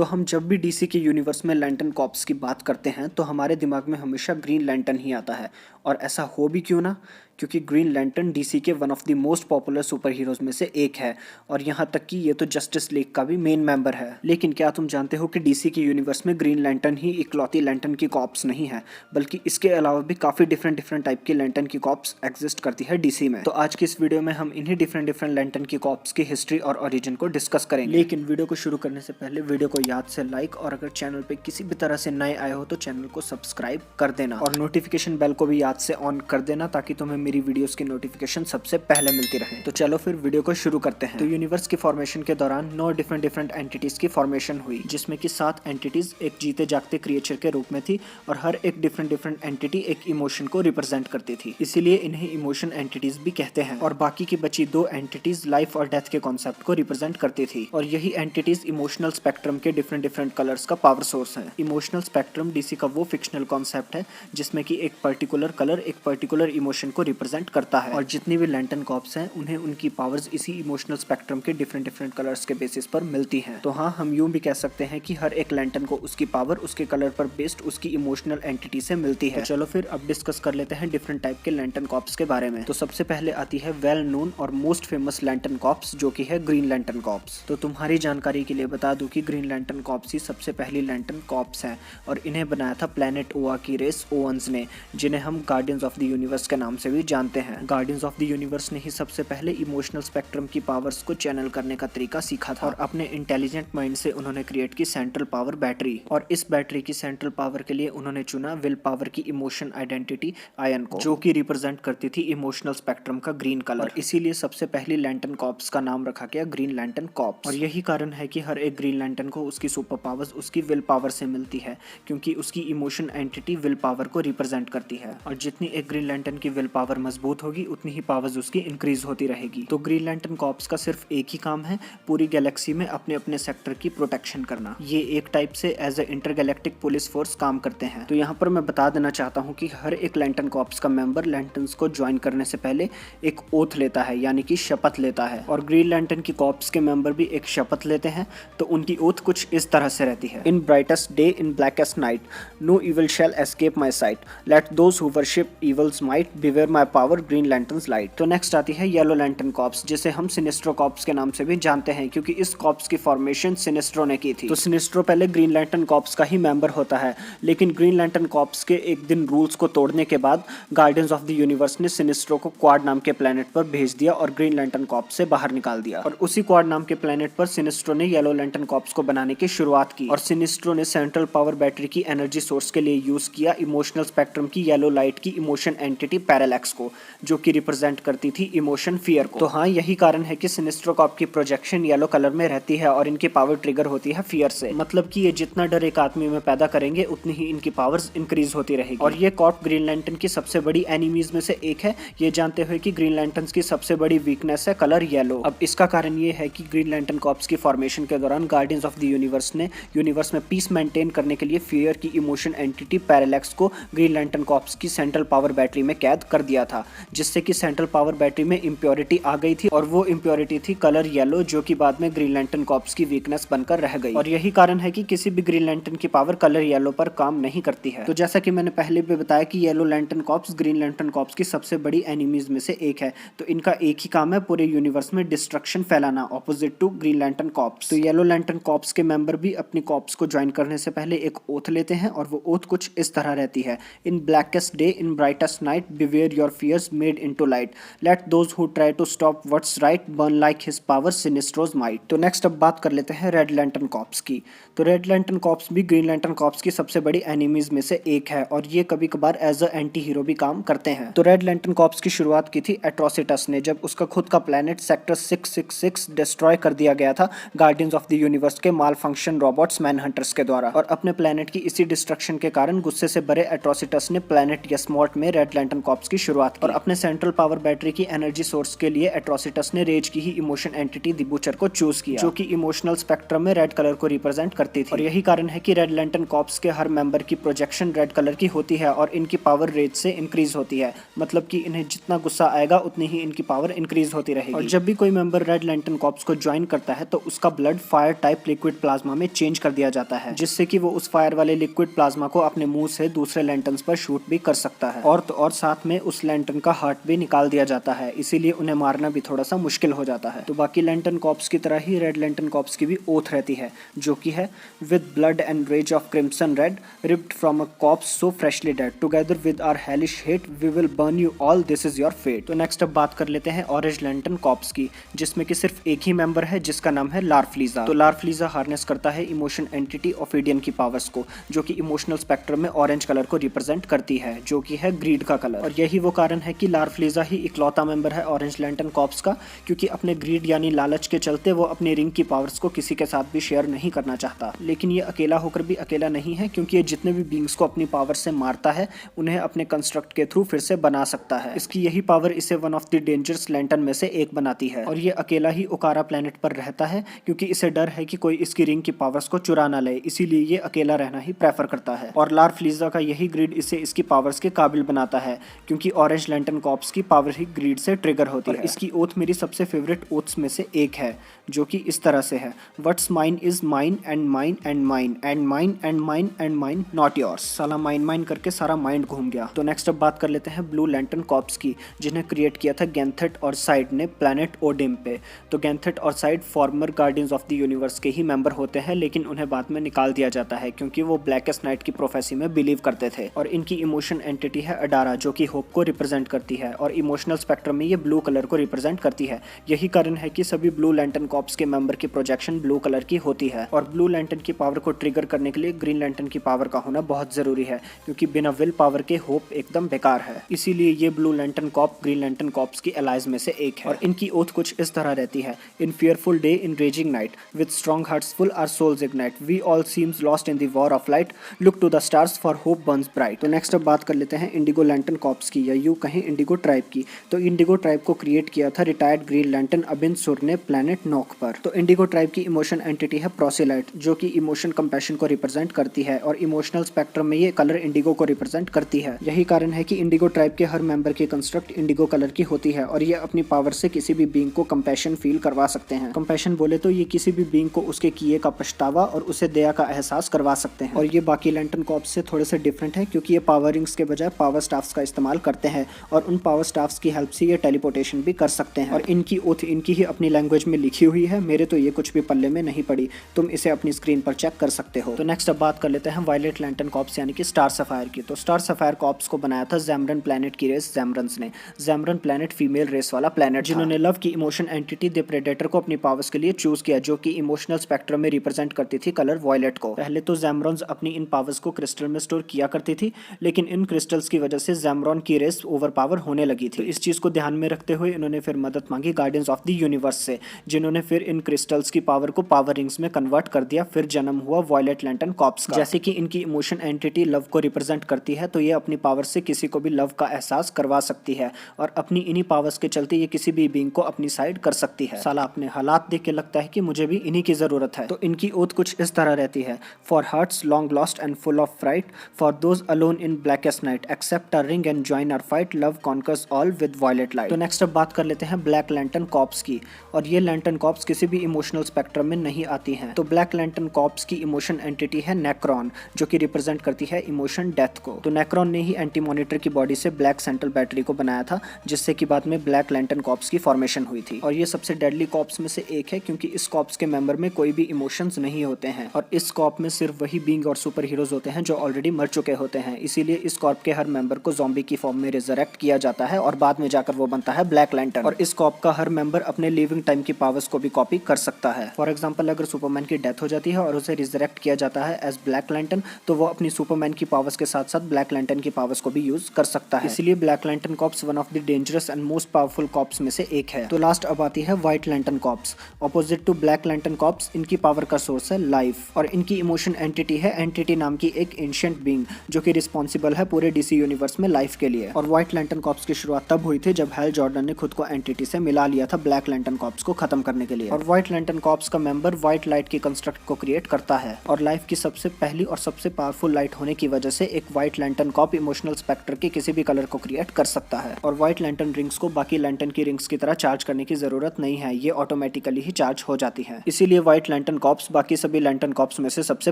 तो हम जब भी डीसी के यूनिवर्स में लैंटर्न कॉर्प्स की बात करते हैं तो हमारे दिमाग में हमेशा ग्रीन लैंटर्न ही आता है। और ऐसा हो भी क्यों ना, क्योंकि ग्रीन लैंटर्न डीसी के one of the most popular super heroes में से एक है और यहाँ तक कि ये तो जस्टिस लीग का भी मेन मेंबर है। लेकिन क्या तुम जानते हो कि डीसी के यूनिवर्स में ग्रीन लैंटर्न ही इकलौती लैंटर्न की कॉर्प्स नहीं है, बल्कि इसके अलावा भी काफ़ी डिफरेंट टाइप की लैंटर्न की कॉर्प्स एग्जिस्ट करती है डीसी में। तो आज की इस वीडियो में हम इन्हीं डिफरेंट लैंटर्न की कॉर्प्स की हिस्ट्री और ओरिजिन को डिस्कस करेंगे। लेकिन वीडियो को शुरू करने से पहले वीडियो को याद से लाइक और अगर चैनल पे किसी भी तरह से नए आए हो तो चैनल को सब्सक्राइब कर देना और नोटिफिकेशन बेल को भी याद से ऑन कर देना ताकि तुम्हें मेरी वीडियोस की नोटिफिकेशन सबसे पहले मिलती रहे। तो चलो फिर वीडियो को शुरू करते हैं। तो यूनिवर्स की फॉर्मेशन के दौरान 9 डिफरेंट एंटिटीज की फॉर्मेशन हुई, जिसमें कि 7 एंटिटीज एक जीते जागते क्रिएचर के रूप में थी और हर एक डिफरेंट एंटिटी एक इमोशन को रिप्रेजेंट करती थी, इसीलिए इन्हें इमोशन एंटिटीज भी कहते हैं। और बाकी की बची 2 एंटिटीज लाइफ और डेथ के कॉन्सेप्ट को रिप्रेजेंट करती थी और यही एंटिटीज इमोशनल स्पेक्ट्रम के डिफरेंट कलर्स का पावर सोर्स है। इमोशनल स्पेक्ट्रम डीसी का वो फिक्शनल कॉन्सेप्ट है जिसमें कि एक पर्टिकुलर कलर एक पर्टिकुलर इमोशन को रिप्रेजेंट करता है और जितनी भी लैंटर्न कॉर्प्स हैं उन्हें उनकी पावर्स इसी इमोशनल स्पेक्ट्रम के डिफरेंट कलर्स के बेसिस पर मिलती हैं। तो हाँ, हम यूं भी कह सकते हैं कि हर एक लैंटर्न को उसकी पावर उसके कलर पर बेस्ड उसकी इमोशनल एंटिटी से मिलती है। तो चलो फिर अब डिस्कस कर लेते हैं डिफरेंट टाइप के लैंटर्न कॉर्प्स के बारे में। तो सबसे पहले आती है वेल नोन और मोस्ट फेमस लैंटर्न कॉर्प्स, जो कि है ग्रीन लैंटर्न कॉर्प्स। तो तुम्हारी जानकारी के लिए बता दूं कि ग्रीन लैंटर्न कॉर्प्स ही सबसे पहली लैंटर्न कॉर्प्स हैं और इन्हें बनाया था प्लैनेट ओआ की रेस ओवंस ने, जिन्हें हम गार्डियंस ऑफ द यूनिवर्स के नाम से भी जानते हैं। गार्डियंस ऑफ द यूनिवर्स ने ही सबसे पहले इमोशनल स्पेक्ट्रम की पावर्स को चैनल करने का तरीका सीखा था और अपने इंटेलिजेंट माइंड से उन्होंने क्रिएट की सेंट्रल पावर बैटरी। और इस बैटरी की सेंट्रल पावर के लिए उन्होंने चुना विल पावर की इमोशन आइडेंटिटी आयन को, जो कि रिप्रेजेंट करती थी इमोशनल स्पेक्ट्रम का ग्रीन कलर। और इसीलिए सबसे पहली लैंटर्न कॉर्प्स का नाम रखा गया ग्रीन लैंटर्न कॉर्प्स। और यही कारण है कि हर एक ग्रीन लैंटर्न को उसकी सुपर पावर्स उसकी विल पावर से मिलती है, क्योंकि उसकी इमोशन एंटिटी विल पावर को रिप्रेजेंट करती है। और जितनी एक ग्रीन लैंटर्न की विल पावर मजबूत होगी उतनी ही पावर्स उसकी इंक्रीज होती रहेगी। तो ग्रीन लैंटर्न कॉर्प्स का सिर्फ एक ही काम है, पूरी गैलेक्सी में अपने अपने सेक्टर की प्रोटेक्शन करना। ये एक टाइप से as a intergalactic police force काम करते हैं। तो यहाँ पर मैं बता देना चाहता हूँ कि हर एक लैंटर्न कॉर्प्स का मेंबर लैंटर्न्स को ज्वाइन करने से पहले एक ओथ लेता है, यानी कि शपथ लेता है। और ग्रीन लैंटर्न की कॉर्प्स के मेंबर भी एक शपथ लेते हैं। तो उनकी ओथ कुछ इस तरह से रहती है: इन brightest day in blackest night no evil shell escape my site, late those who worship evils might beware my power green lanterns light. तो नेक्स्ट आती है येलो लैंटर्न कॉर्प्स, जिसे हम सिनिस्ट्रो कॉर्प्स के नाम से भी जानते हैं, क्योंकि इस कॉर्प्स की फॉर्मेशन सिनिस्ट्रो ने की थी। तो सिनिस्ट्रो पहले ग्रीन लैंटर्न कॉर्प्स का ही मेंबर होता है, लेकिन ग्रीन लैंटर्न कॉर्प्स के एक दिन रूल्स को तोड़ने के बाद गार्डियंस ऑफ द यूनिवर्स ने सिनिस्ट्रो को क्वाड नाम के प्लेनेट पर भेज दिया और ग्रीन लैंटर्न कॉर्प्स से बाहर निकाल दिया। और उसी क्वाड नाम के प्लेनेट पर सिनिस्ट्रो ने येलो लैंटर्न कॉर्प्स को बनाने की शुरुआत की और सिनिस्ट्रो ने सेंट्रल पावर बैटरी की एनर्जी सोर्स के लिए यूज किया इमोशनल स्पेक्ट्रम की येलो लाइट की इमोशन एंटिटी पैरालैक्स को, जो कि रिप्रेजेंट करती थी इमोशन फियर को। तो हाँ, यही कारण है कि सिनिस्ट्रो कॉर्प की प्रोजेक्शन येलो कलर में रहती है और इनकी पावर ट्रिगर होती है फियर से। मतलब कि ये जितना डर एक आदमी में पैदा करेंगे उतनी ही इनकी पावर्स इंक्रीज होती रहेगी। और ये कॉर्प ग्रीन लैंटर्न की सबसे बड़ी एनिमीज में से एक है, ये जानते हुए कि ग्रीन लैंटर्न्स की सबसे बड़ी वीकनेस है कलर येलो। अब इसका कारण ये है कि ग्रीन लैंटर्न कॉर्प्स की फॉर्मेशन के दौरान गार्डियंस ऑफ द यूनिवर्स ने यूनिवर्स में पीस मेंटेन करने के लिए फियर की इमोशन एंटिटी पैरालैक्स को ग्रीन लैंटर्न कॉर्प्स की सेंट्रल पावर बैटरी में कैद कर दिया था, जिससे कि सेंट्रल पावर बैटरी में इंप्योरिटी आ गई थी और वो इंप्योरिटी थी कलर येलो, जो कि बाद में ग्रीन लैंटर्न कॉर्प्स की वीकनेस बनकर रह गई। और यही कारण है कि किसी भी ग्रीन लैंटर्न की पावर कलर येलो पर काम नहीं करती है। तो जैसा कि मैंने पहले भी बताया कि yellow lantern corps green lantern corps की सबसे बड़ी एनिमीज में से एक है, तो इनका एक ही काम है पूरे यूनिवर्स में डिस्ट्रक्शन फैलाना, opposite to green lantern corps. तो येलो लैंटर्न कॉर्प्स के मेंबर भी अपनी कॉर्प्स को ज्वाइन करने से पहले एक ओथ लेते हैं और वो ओथ कुछ इस तरह रहती है: इन blackest day in brightest night beware your fears made into light, late those who try to stop what's right burn like his power सिनिस्ट्रोज might. तो नेक्स्ट अब बात कर लेते हैं रेड लैंटर्न कॉर्प्स की। तो रेड लैंटर्न कॉर्प्स भी green lantern corps की सबसे बड़ी एनिमीज में से एक है और ये कभी कभार एज अ एंटी हीरो भी काम करते हैं। तो रेड लैंटर्न कॉर्प्स की शुरुआत की थी एट्रोसिटस ने, जब उसका खुद का प्लेनेट सेक्टर 666 डिस्ट्रॉय कर दिया गया था गार्डियंस ऑफ द यूनिवर्स के माल फंक्शन रोबोट्स मैनहंटर्स के द्वारा। और अपने प्लेनेट की इसी डिस्ट्रक्शन के कारण गुस्से से भरे एट्रोसिटस ने प्लेनेट यसमोर्ट में रेड लैंटर्न कॉर्प्स की शुरुआत शुरुआत की और अपने सेंट्रल पावर बैटरी की एनर्जी सोर्स के लिए एट्रोसिटस ने रेज की ही इमोशन एंटिटी द बूचर को चूज किया, जो कि इमोशनल स्पेक्ट्रम में रेड कलर को रिप्रेजेंट करती थी। और यही कारण है कि रेड लैंटर्न कॉर्प्स के हर मेंबर की प्रोजेक्शन रेड कलर की होती है और इनकी पावर रेज से इंक्रीज होती है, मतलब कि इन्हें जितना गुस्सा आएगा उतनी ही इनकी पावर इंक्रीज होती रहेगी। और जब भी कोई मेंबर रेड लैंटर्न कॉर्प्स को ज्वाइन करता है तो उसका blood fire type liquid plasma में चेंज कर दिया जाता है, जिससे कि वो उस फायर वाले लिक्विड प्लाज्मा को अपने मुंह से दूसरे लैंटर्न्स पर शूट भी कर सकता है। और साथ में उस लैंटर्न का हार्ट भी निकाल दिया जाता है, इसीलिए उन्हें मारना भी थोड़ा सा मुश्किल हो जाता है। तो बाकी लैंटर्न कॉर्प्स की तरह ही रेड लैंटर्न कॉर्प्स की भी ओथ रहती है, जो कि है with blood and rage of crimson red ripped from a corpse so freshly dead together with our hellish hate we will burn you all, this is your fate. तो next अब बात कर लेते हैं ऑरेंज लैंटर्न कॉर्प्स की, जिसमें कि सिर्फ एक ही मेंबर है जिसका नाम है लार्फलीजा। तो लार्फलीजा हार्नेस करता है इमोशन एंटिटी ऑफिडियन की पावर्स को, जो कि इमोशनल स्पेक्ट्रम में ऑरेंज कलर को रिप्रेजेंट करती है, जो कि है ग्रीड का कलर। और यही वो कारण है कि लार्फलीजा ही इकलौता मेंबर है ऑरेंज लैंटर्न कॉर्प्स का, क्योंकि अपने ग्रीड यानी लालच के चलते वो अपनी रिंग की पावर्स को किसी के साथ भी शेयर नहीं करना चाहता। लेकिन ये अकेला होकर भी अकेला नहीं है, क्योंकि ये जितने भी बींग्स को अपनी पावर से मारता है उन्हें अपने कंस्ट्रक्ट के थ्रू फिर से बना सकता है। इसकी यही पावर इसे one of the dangerous lantern में से एक बनाती है। और ये अकेला ही ओकारा प्लेनेट पर रहता है, क्योंकि इसे डर है कि कोई इसकी रिंग की पावर्स को चुरा ना ले, इसीलिए ये अकेला रहना ही प्रेफर करता है। और लार्फलीजा का यही ग्रीड इसे इसकी पावर्स के काबिल बनाता है, क्योंकि ऑरेंज लैंटर्न कॉर्प्स की पावर ही ग्रीड से ट्रिगर होती है। इसकी ओथ मेरी सबसे फेवरेट ओथ्स में से एक है, जो कि इस तरह से है, what's mine is mine and mine and mine and mine and mine and mine not yours. साला माइन माइन करके सारा माइंड घूम गया। तो नेक्स्ट अब बात कर लेते हैं ब्लू लैंटर्न कॉर्प्स की, जिन्हें क्रिएट किया था गैंथेट और साइड ने प्लैनेट ओडिम पे। तो गैंथेट और side farmer guardians of the universe के ही मेंबर होते हैं, लेकिन उन्हें बाद में निकाल दिया जाता है, क्योंकि वो ब्लैकेस्ट नाइट की प्रोफेसी में बिलीव करते थे। और इनकी इमोशन एंटिटी है अडारा, जो कि होप को रिप्रेजेंट करती है, और इमोशनल स्पेक्ट्रम में ये ब्लू कलर को रिप्रेजेंट करती है। यही कारण है कि सभी ब्लू लैंटर्न कॉर्प्स के मेंबर की प्रोजेक्शन ब्लू कलर की होती है। और ब्लू लैंटर्न की पावर को ट्रिगर करने के लिए ग्रीन लैंटर्न की पावर का होना बहुत जरूरी है, क्योंकि बिना विल पावर के होप एकदम बेकार है। इसीलिए ये blue lantern Corp green lantern corps की एलाइज में से एक है। और इनकी ओथ कुछ इस तरह रहती है, इन fearful day in raising night with strong hearts full our souls ignite we all seems lost in the war of light look to the stars for hope Burns bright. तो नेक्स्ट अब बात कर लेते हैं इंडिगो लैंटर्न कॉर्प्स की, या यूं कहें इंडिगो ट्राइब की। तो इंडिगो ट्राइब को क्रिएट किया था रिटायर्ड ग्रीन लैंटर्न अबिन सुर ने प्लैनेट नोक पर। तो इंडिगो ट्राइब की इमोशन एंटिटी है प्रोसिलाइट, जो कि इमोशन कंपैशन को रिप्रेजेंट करती है, और इमोशनल स्पेक्ट्रम में ये कलर इंडिगो को रिप्रेजेंट करती है। यही कारण है कि इंडिगो ट्राइब के हर मेंबर की कंस्ट्रक्ट इंडिगो कलर की होती है, और ये अपनी पावर से किसी भी बीइंग को कंपैशन फील करवा सकते हैं। कंपैशन बोले तो ये किसी भी बीइंग को उसके किए का पछतावा और उसे दया का एहसास करवा सकते हैं। और ये बाकी लैंटर्न कॉर्प्स से थोड़े से डिफरेंट है, क्योंकि ये पावर रिंग्स के बजाय पावर स्टाफ्स का इस्तेमाल करते हैं, और उन पावर स्टाफ्स की हेल्प से ये टेलीपोर्टेशन भी कर सकते हैं। और इनकी ओथ इनकी ही अपनी लैंग्वेज में लिखी हुई है, मेरे तो ये कुछ भी पल्ले में नहीं पड़ी, तुम इसे अपनी स्क्रीन पर चेक कर सकते हो। तो नेक्स्ट अब बात कर लेते हैं वायलेट लैंटर्न कॉर्प्स यानी कि स्टार सफायर की। तो स्टार सफायर कॉर्प्स को बनाया था ज़ैमरन प्लैनेट की रेस ज़ैमरन्स ने। ज़ैमरन प्लैनेट फीमेल रेस वाला प्लैनेट, जिन्होंने लव की इमोशन एंटिटी द प्रेडेटर को अपनी पावर्स के लिए चूज किया, जो कि इमोशनल स्पेक्ट्रम में रिप्रेजेंट करती थी कलर वॉयलेट को। पहले तो ज़ैमरॉन्स अपनी इन पावर्स को क्रिस्टल में स्टोर किया करती थी, लेकिन इन क्रिस्टल्स की वजह से ज़ैमरॉन की रेस ओवर पावर होने लगी थी। तो इस चीज को ध्यान में रखते हुए इन्होंने फिर मदद मांगी गार्डियंस ऑफ द यूनिवर्स से, जिन्होंने फिर इन क्रिस्टल्स की पावर को पावर रिंग्स में कन्वर्ट कर दिया। फिर जन्म हुआ वॉयलेट लैंटर्न कॉर्प्स का। जैसे कि इनकी इमोशन एंटिटी लव को रिप्रेजेंट करती है, तो ये अपनी पावर से किसी को भी लव का एहसास करवा सकती है, और अपनी इन्हीं पावर्स के चलते ये किसी भी बीइंग को अपनी साइड कर सकती है। साला अपने हालात देख के लगता है कि मुझे भी इन्हीं की जरूरत है। तो इनकी ओथ कुछ इस तरह रहती है, for hearts long lost and full of fright, for those alone in blackest night accept our ring and join our fight, love conquers all with violet light. तो नेक्स्ट अब बात कर लेते हैं ब्लैक लैंटर्न कॉर्प्स की, और ये lantern corps किसी भी इमोशनल स्पेक्ट्रम में नहीं आती हैं। तो ब्लैक लैंटर्न कॉर्प्स की इमोशन एंटिटी है नेक्रॉन, जो कि रिप्रेजेंट करती है इमोशन डेथ को। तो नेक्रॉन ने ही एंटी मॉनिटर की बॉडी से ब्लैक सेंट्रल बैटरी को बनाया था, जिससे कि बाद में ब्लैक लैंटर्न कॉर्प्स की फॉर्मेशन हुई थी। और ये सबसे डेडली कॉर्प्स में से एक है, क्योंकि इस कॉर्प्स के मेंबर में कोई भी इमोशंस नहीं होते हैं, और इस कॉर्प में सिर्फ वही बीइंग और सुपर हीरोज होते हैं जो ऑलरेडी मर चुके होते हैं। इसीलिए इस कॉर्प के हर मेंबर को ज़ॉम्बी की फॉर्म में रिजरेक्ट किया जाता है, और बाद में जाकर वो बनता है ब्लैक लैंटर्न। और इस कॉर्प का हर मेंबर अपने लिविंग टाइम की पावर्स को भी कॉपी कर सकता है। फॉर एग्जाम्पल, अगर सुपरमैन की डेथ हो जाती है और उसे रिजरेक्ट किया जाता है एज ब्लैक लैंटर्न, तो वो अपनी सुपरमैन की पावर्स के साथ साथ ब्लैक लैंटर्न की पावर्स को भी यूज कर सकता है। इसलिए black lantern corps one of the dangerous and most powerful corps में से एक है। तो लास्ट अब आती है white lantern corps. Opposite to black lantern corps, इनकी पावर का सोर्स है लाइफ, और इनकी इमोशन एंटिटी है एंटिटी नाम की एक एंशिएंट बीइंग, जो कि रिस्पॉन्सिबल है पूरे डीसी यूनिवर्स में लाइफ के लिए। और व्हाइट लैंटर्न कॉर्प्स की शुरुआत तब हुई थी जब हैल जॉर्डन ने खुद को एंटिटी से मिला लिया था ब्लैक लैंटर्न कॉर्प्स को खत्म करने के लिए। और व्हाइट लैंटर्न कॉर्प्स का मेंबर व्हाइट लाइट की कंस्ट्रक्ट को क्रिएट करता है और लाइफ की सबसे पहली और सबसे पावरफुल लाइट होने की वजह से एक white lantern corps emotional spectre के किसी भी कलर को क्रिएट कर सकता है। और व्हाइट लैंटर्न रिंग्स को बाकी लैंटर्न की रिंग्स की तरह चार्ज करने की जरूरत नहीं है, ये ऑटोमेटिकली ही चार्ज हो जाती है। इसीलिए व्हाइट लैंटर्न कॉर्प्स बाकी सभी लैंटर्न कॉर्प्स में से सबसे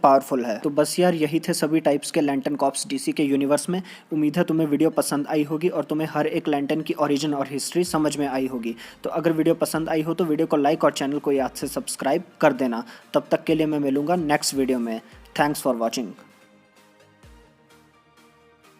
पावरफुल है। तो बस यार यही थे सभी टाइप्स के लैंटर्न कॉर्प्स डीसी के यूनिवर्स में। उम्मीद है तुम्हें वीडियो पसंद आई होगी और तुम्हें हर एक लैंटर्न की ओरिजिन और हिस्ट्री समझ में आई होगी। तो अगर वीडियो पसंद आई हो तो वीडियो को लाइक और चैनल को याद से सब्सक्राइब कर देना। तब तक के लिए मैं मिलूंगा नेक्स्ट वीडियो में। Thanks for watching.